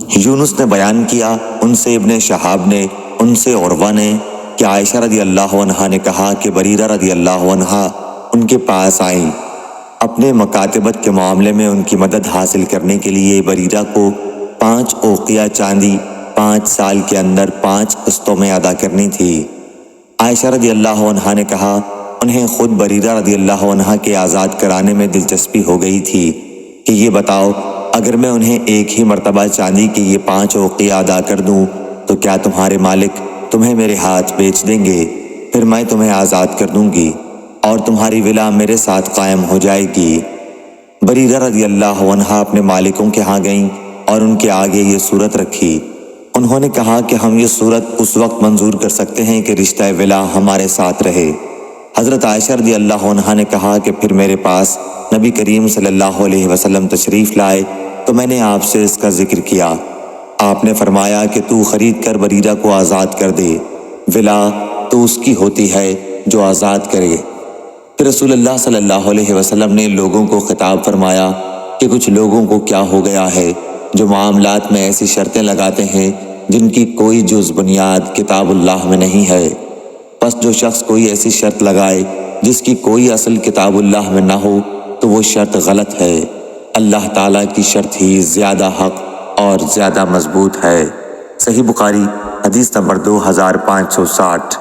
یونس نے بیان کیا، ان سے ابن شہاب نے، ان سے عروہ نے کہ عائشہ رضی اللہ عنہا نے کہا کہ بریرہ رضی اللہ عنہا ان کے پاس آئیں۔ اپنے مکاتبت کے معاملے میں ان کی مدد حاصل کرنے کے لیے بریرہ کو 5 اوقیہ چاندی 5 سال کے اندر 5 قسطوں میں ادا کرنی تھی۔ عائشہ رضی اللہ عنہا نے کہا انہیں خود بریرہ رضی اللہ عنہا کے آزاد کرانے میں دلچسپی ہو گئی تھی کہ یہ بتاؤ، اگر میں انہیں ایک ہی مرتبہ چاندی کے یہ 5 اوقیہ ادا کر دوں تو کیا تمہارے مالک تمہیں میرے ہاتھ بیچ دیں گے؟ پھر میں تمہیں آزاد کر دوں گی اور تمہاری ولا میرے ساتھ قائم ہو جائے گی۔ بریرہ رضی اللہ عنہا اپنے مالکوں کے ہاں گئیں اور ان کے آگے یہ صورت رکھی۔ انہوں نے کہا کہ ہم یہ صورت اس وقت منظور کر سکتے ہیں کہ رشتہ ولا ہمارے ساتھ رہے۔ حضرت عائشہ رضی اللہ عنہا نے کہا کہ پھر میرے پاس نبی کریم صلی اللہ علیہ وسلم تشریف لائے تو میں نے آپ سے اس کا ذکر کیا۔ آپ نے فرمایا کہ تو خرید کر بریرہ کو آزاد کر دے، ولا تو اس کی ہوتی ہے جو آزاد کرے۔ پھر رسول اللہ صلی اللہ علیہ وسلم نے لوگوں کو خطاب فرمایا کہ کچھ لوگوں کو کیا ہو گیا ہے جو معاملات میں ایسی شرطیں لگاتے ہیں جن کی کوئی جز بنیاد کتاب اللہ میں نہیں ہے۔ پس جو شخص کوئی ایسی شرط لگائے جس کی کوئی اصل کتاب اللہ میں نہ ہو تو وہ شرط غلط ہے۔ اللہ تعالیٰ کی شرط ہی زیادہ حق اور زیادہ مضبوط ہے۔ صحیح بخاری حدیث نمبر 2560۔